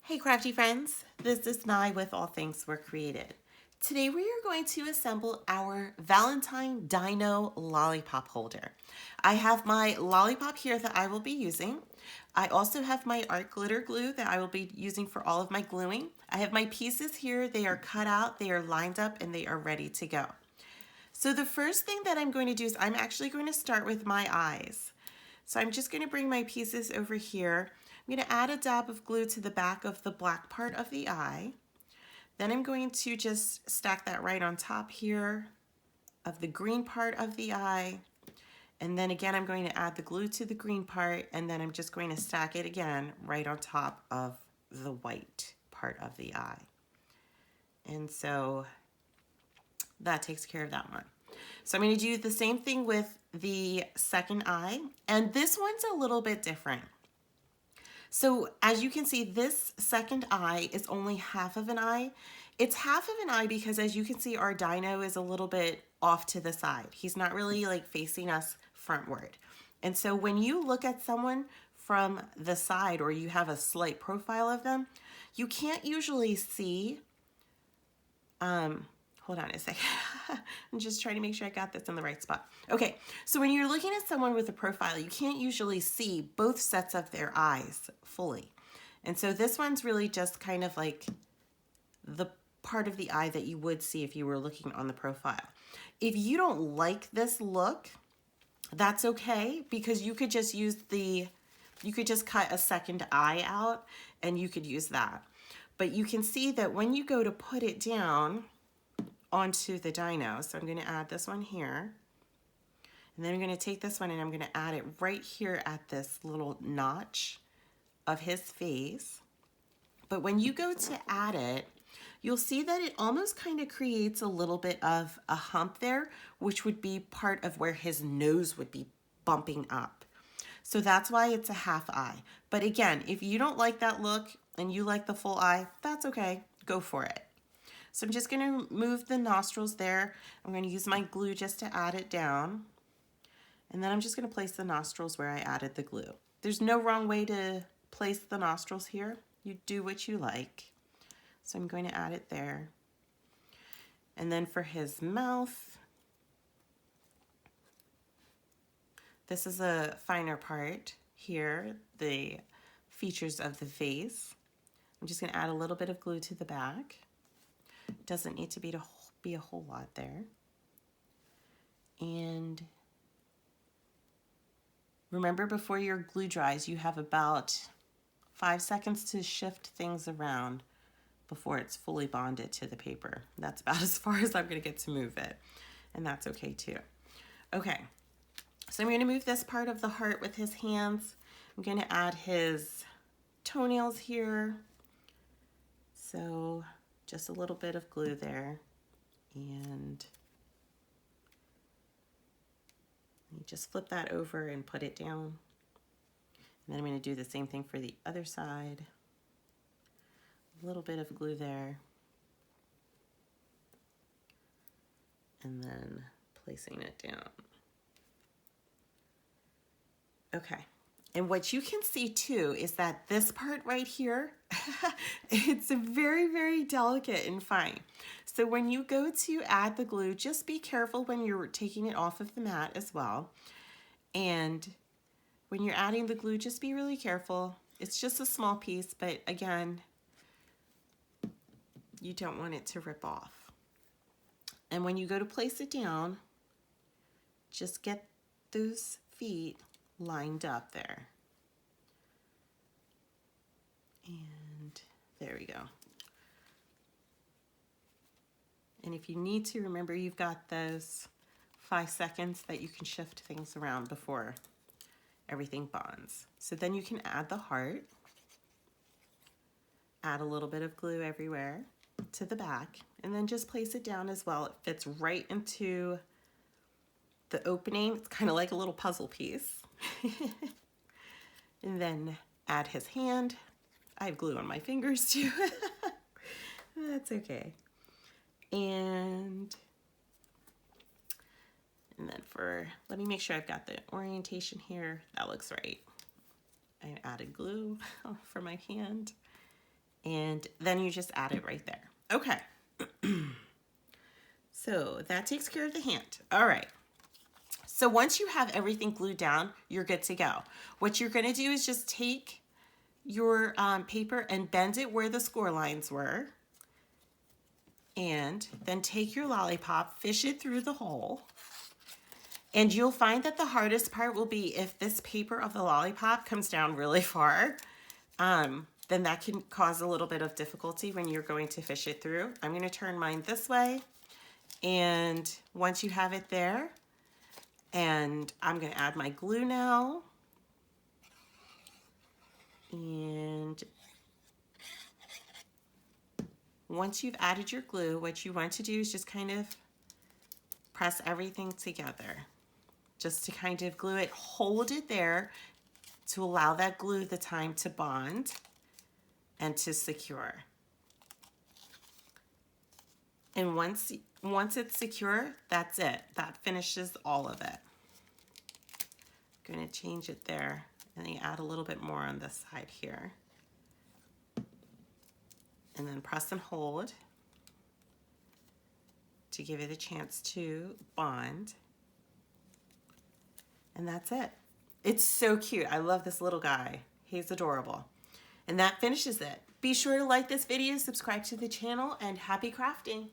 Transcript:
Hey crafty friends, this is Nye with All Things Were Created. Today we are going to assemble our Valentine Dino Lollipop holder. I have my Lollipop here that I will be using. I also have my art glitter glue that I will be using for all of my gluing. I have my pieces here, they are cut out, they are lined up, and they are ready to go. So the first thing that I'm going to do is I'm actually going to start with my eyes. So I'm just going to bring my pieces over here. I'm going to add a dab of glue to the back of the black part of the eye. Then I'm going to just stack that right on top here of the green part of the eye. And then again, I'm going to add the glue to the green part, and then I'm just going to stack it again right on top of the white part of the eye. And so that takes care of that one. So I'm going to do the same thing with the second eye, and this one's a little bit different. So as you can see, this second eye is only half of an eye. It's half of an eye because as you can see, our dino is a little bit off to the side. He's not really like facing us frontward. And so when you look at someone from the side or you have a slight profile of them, you can't usually see, hold on a second. I'm just trying to make sure I got this in the right spot. Okay, so when you're looking at someone with a profile, you can't usually see both sets of their eyes fully. And so this one's really just kind of like the part of the eye that you would see if you were looking on the profile. If you don't like this look, that's okay, because you could just use you could just cut a second eye out and you could use that. But you can see that when you go to put it down onto the dino, so I'm going to add this one here, and then I'm going to take this one and I'm going to add it right here at this little notch of his face. But when you go to add it, you'll see that it almost kind of creates a little bit of a hump there, which would be part of where his nose would be bumping up. So that's why it's a half eye. But again, if you don't like that look and you like the full eye, that's okay. Go for it. So I'm just going to move the nostrils there. I'm going to use my glue just to add it down. And then I'm just going to place the nostrils where I added the glue. There's no wrong way to place the nostrils here. You do what you like. So I'm going to add it there. And then for his mouth, this is a finer part here, the features of the face. I'm just going to add a little bit of glue to the back. Doesn't need to be a whole lot there. And remember, before your glue dries, you have about 5 seconds to shift things around before it's fully bonded to the paper. That's about as far as I'm going to get to move it. And that's okay too. Okay, so I'm going to move this part of the heart with his hands. I'm going to add his toenails here. So just a little bit of glue there, and you just flip that over and put it down. And then I'm going to do the same thing for the other side. A little bit of glue there, and then placing it down. Okay. And what you can see too is that this part right here, it's very, very delicate and fine. So when you go to add the glue, just be careful when you're taking it off of the mat as well. And when you're adding the glue, just be really careful. It's just a small piece, but again, you don't want it to rip off. And when you go to place it down, just get those feet lined up there. And there we go. And if you need to, remember you've got those 5 seconds that you can shift things around before everything bonds. So then you can add the heart, add a little bit of glue everywhere to the back, and then just place it down as well. It fits right into the opening. It's kind of like a little puzzle piece. And then add his hand. I have glue on my fingers too. That's okay. And then let me make sure I've got the orientation here. That looks right. I added glue for my hand. And then you just add it right there. Okay. So that takes care of the hand. All right. So once you have everything glued down, you're good to go. What you're going to do is just take your paper and bend it where the score lines were. And then take your lollipop, fish it through the hole. And you'll find that the hardest part will be if this paper of the lollipop comes down really far, then that can cause a little bit of difficulty when you're going to fish it through. I'm going to turn mine this way. And once you have it there, and I'm going to add my glue now. And once you've added your glue, what you want to do is just kind of press everything together. Just to kind of glue it, hold it there to allow that glue the time to bond and to secure. And once it's secure, that's it. That finishes all of it. I'm going to change it there and then add a little bit more on this side here. And then press and hold to give it a chance to bond. And that's it. It's so cute. I love this little guy. He's adorable. And that finishes it. Be sure to like this video, subscribe to the channel, and happy crafting.